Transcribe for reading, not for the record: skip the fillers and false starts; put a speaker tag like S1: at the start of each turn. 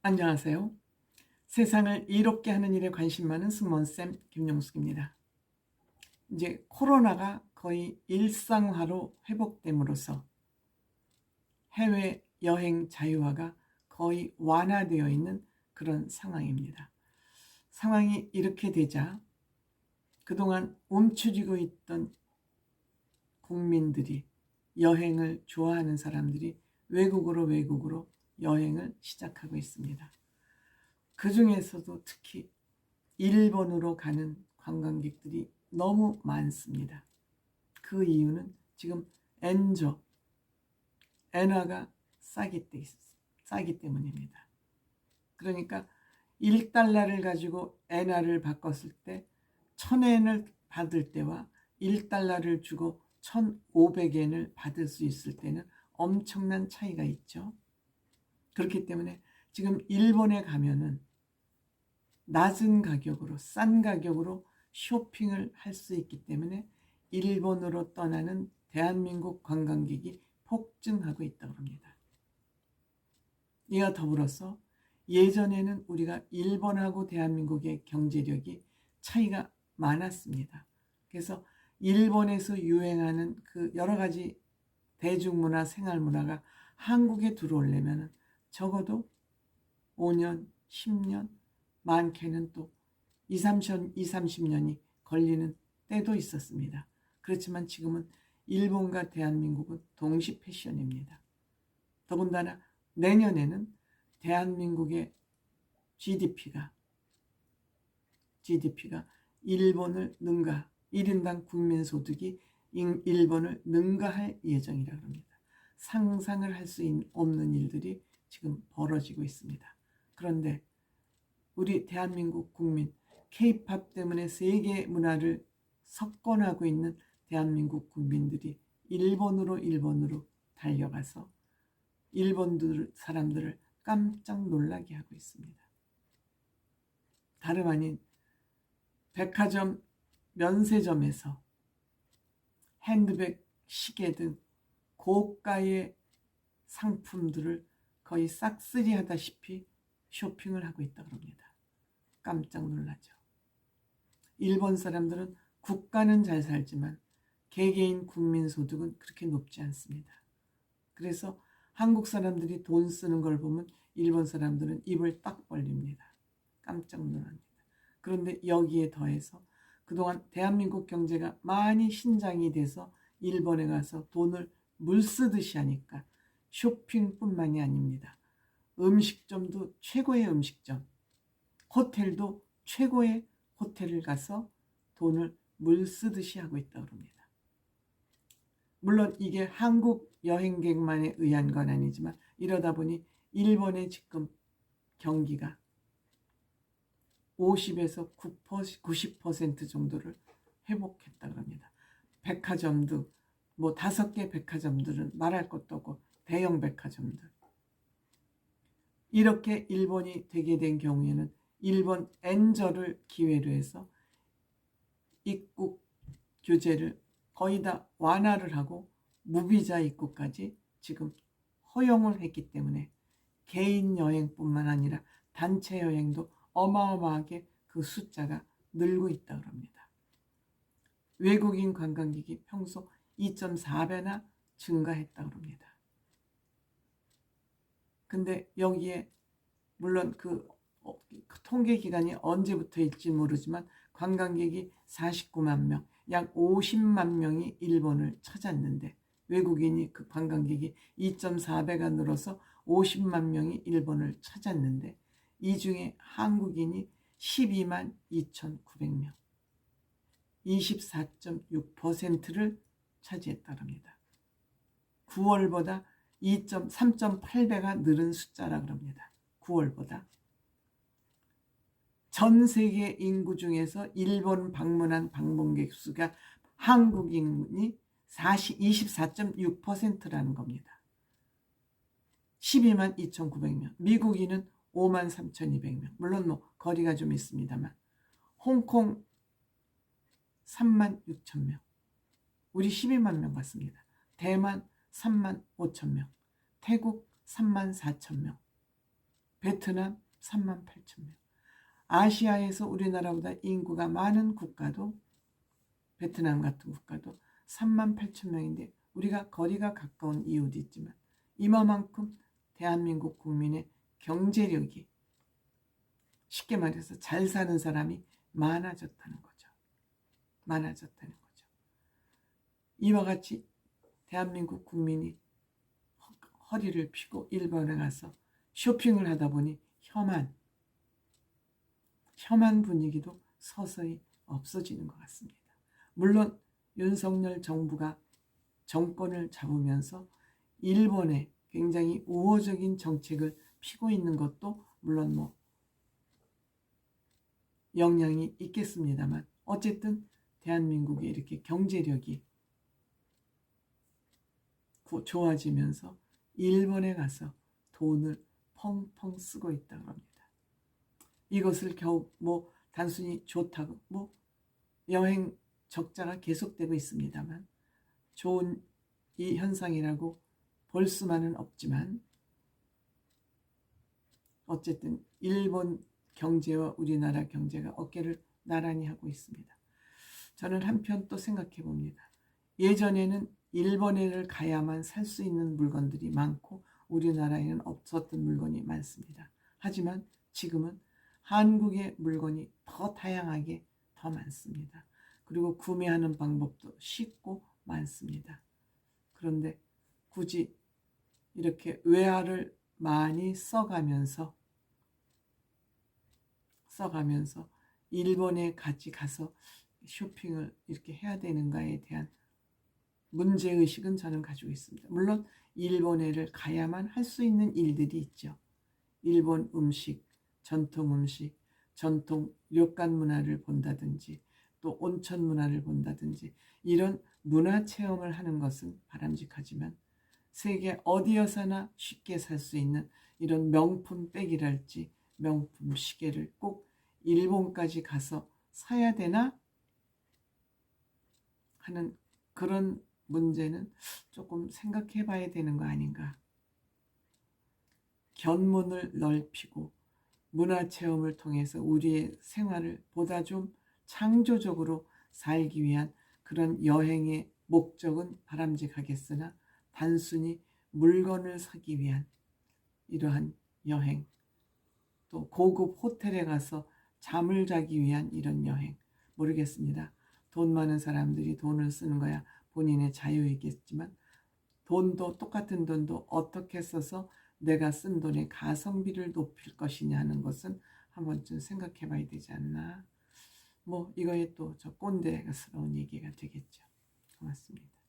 S1: 안녕하세요. 세상을 이롭게 하는 일에 관심 많은 승무원쌤 김용숙입니다. 이제 코로나가 거의 일상화로 회복됨으로써 해외 여행 자유화가 거의 완화되어 있는 그런 상황입니다. 상황이 이렇게 되자 그동안 움츠리고 있던 국민들이, 여행을 좋아하는 사람들이 외국으로 여행을 시작하고 있습니다. 그 중에서도 특히 일본으로 가는 관광객들이 너무 많습니다. 그 이유는 지금 엔화가 싸기 때문입니다. 그러니까 1달러를 가지고 엔화를 바꿨을 때 1000엔을 받을 때와 1달러를 주고 1500엔을 받을 수 있을 때는 엄청난 차이가 있죠. 그렇기 때문에 지금 일본에 가면은 낮은 가격으로, 싼 가격으로 쇼핑을 할 수 있기 때문에 일본으로 떠나는 대한민국 관광객이 폭증하고 있다고 합니다. 이와 더불어서 예전에는 우리가 일본하고 대한민국의 경제력이 차이가 많았습니다. 그래서 일본에서 유행하는 그 여러 가지 대중문화, 생활문화가 한국에 들어오려면 적어도 5년, 10년, 많게는 또 30년이 걸리는 때도 있었습니다. 그렇지만 지금은 일본과 대한민국은 동시 패션입니다. 더군다나 내년에는 대한민국의 GDP가 일본을 능가, 1인당 국민소득이 일본을 능가할 예정이라고 합니다. 상상을 할 수 없는 일들이 지금 벌어지고 있습니다. 그런데 우리 대한민국 국민, K-팝 때문에 세계 문화를 석권하고 있는 대한민국 국민들이 일본으로 달려가서 일본 사람들을 깜짝 놀라게 하고 있습니다. 다름 아닌 백화점, 면세점에서 핸드백, 시계 등 고가의 상품들을 거의 싹쓸이 하다시피 쇼핑을 하고 있다고 합니다. 깜짝 놀라죠. 일본 사람들은 국가는 잘 살지만 개개인 국민 소득은 그렇게 높지 않습니다. 그래서 한국 사람들이 돈 쓰는 걸 보면 일본 사람들은 입을 딱 벌립니다. 깜짝 놀랍니다. 그런데 여기에 더해서 그동안 대한민국 경제가 많이 신장이 돼서 일본에 가서 돈을 물쓰듯이 하니까 쇼핑뿐만이 아닙니다. 음식점도 최고의 음식점, 호텔도 최고의 호텔을 가서 돈을 물쓰듯이 하고 있다고 합니다. 물론 이게 한국 여행객만에 의한 건 아니지만 이러다 보니 일본의 지금 경기가 50에서 90% 정도를 회복했다고 합니다. 백화점도 뭐 5개 백화점들은 말할 것도 없고 대형 백화점들. 이렇게 일본이 되게 된 경우에는 일본 엔저를 기회로 해서 입국 규제를 거의 다 완화를 하고 무비자 입국까지 지금 허용을 했기 때문에 개인 여행뿐만 아니라 단체 여행도 어마어마하게 그 숫자가 늘고 있다고 합니다. 외국인 관광객이 평소 2.4배나 증가했다고 합니다. 근데 여기에 물론 그 통계 기간이 언제부터일지 모르지만 관광객이 49만 명, 약 50만 명이 일본을 찾았는데 외국인이 그 관광객이 2.4배가 늘어서 50만 명이 일본을 찾았는데 이 중에 한국인이 12만 2,900명, 24.6%를 차지했다고 합니다. 9월보다 3.8배가 늘은 숫자라고 합니다. 9월보다. 전 세계 인구 중에서 일본 방문한 방문객 수가 한국인이 24.6%라는 겁니다. 12만 2,900명. 미국인은 5만 3,200명. 물론 뭐 거리가 좀 있습니다만. 홍콩 3만 6천 명. 우리 12만 명 같습니다. 대만 3만 5천 명. 태국 3만 4천 명. 베트남 3만 8천 명. 아시아에서 우리나라보다 인구가 많은 국가도 베트남 같은 국가도 3만 8천 명인데 우리가 거리가 가까운 이유도 있지만 이만큼 대한민국 국민의 경제력이 쉽게 말해서 잘 사는 사람이 많아졌다는 거죠. 많아졌다는 거죠. 이와 같이 대한민국 국민이 허리를 펴고 일본에 가서 쇼핑을 하다 보니 혐한 분위기도 서서히 없어지는 것 같습니다. 물론 윤석열 정부가 정권을 잡으면서 일본에 굉장히 우호적인 정책을 피고 있는 것도 물론 영향이 있겠습니다만 어쨌든 대한민국의 이렇게 경제력이 좋아지면서 일본에 가서 돈을 펑펑 쓰고 있다고 합니다. 이것을 겨우 단순히 좋다고 여행 적자가 계속되고 있습니다만 좋은 이 현상이라고 볼 수만은 없지만 어쨌든 일본 경제와 우리나라 경제가 어깨를 나란히 하고 있습니다. 저는 한편 또 생각해 봅니다. 예전에는 일본에를 가야만 살 수 있는 물건들이 많고 우리나라에는 없었던 물건이 많습니다. 하지만 지금은 한국의 물건이 더 다양하게 더 많습니다. 그리고 구매하는 방법도 쉽고 많습니다. 그런데 굳이 이렇게 외화를 많이 써가면서 일본에 같이 가서 쇼핑을 이렇게 해야 되는가에 대한 문제의식은 저는 가지고 있습니다. 물론 일본에를 가야만 할 수 있는 일들이 있죠. 일본 음식, 전통 료칸 문화를 본다든지 또 온천 문화를 본다든지 이런 문화 체험을 하는 것은 바람직하지만 세계 어디에서나 쉽게 살 수 있는 이런 명품 백이랄지 명품 시계를 꼭 일본까지 가서 사야 되나 하는 그런 문제는 조금 생각해 봐야 되는 거 아닌가. 견문을 넓히고 문화체험을 통해서 우리의 생활을 보다 좀 창조적으로 살기 위한 그런 여행의 목적은 바람직하겠으나 단순히 물건을 사기 위한 이러한 여행, 또 고급 호텔에 가서 잠을 자기 위한 이런 여행, 모르겠습니다. 돈 많은 사람들이 돈을 쓰는 거야 본인의 자유이겠지만 똑같은 돈도 어떻게 써서 내가 쓴 돈의 가성비를 높일 것이냐 하는 것은 한 번쯤 생각해 봐야 되지 않나. 이거에 또 저 꼰대스러운 얘기가 되겠죠. 고맙습니다.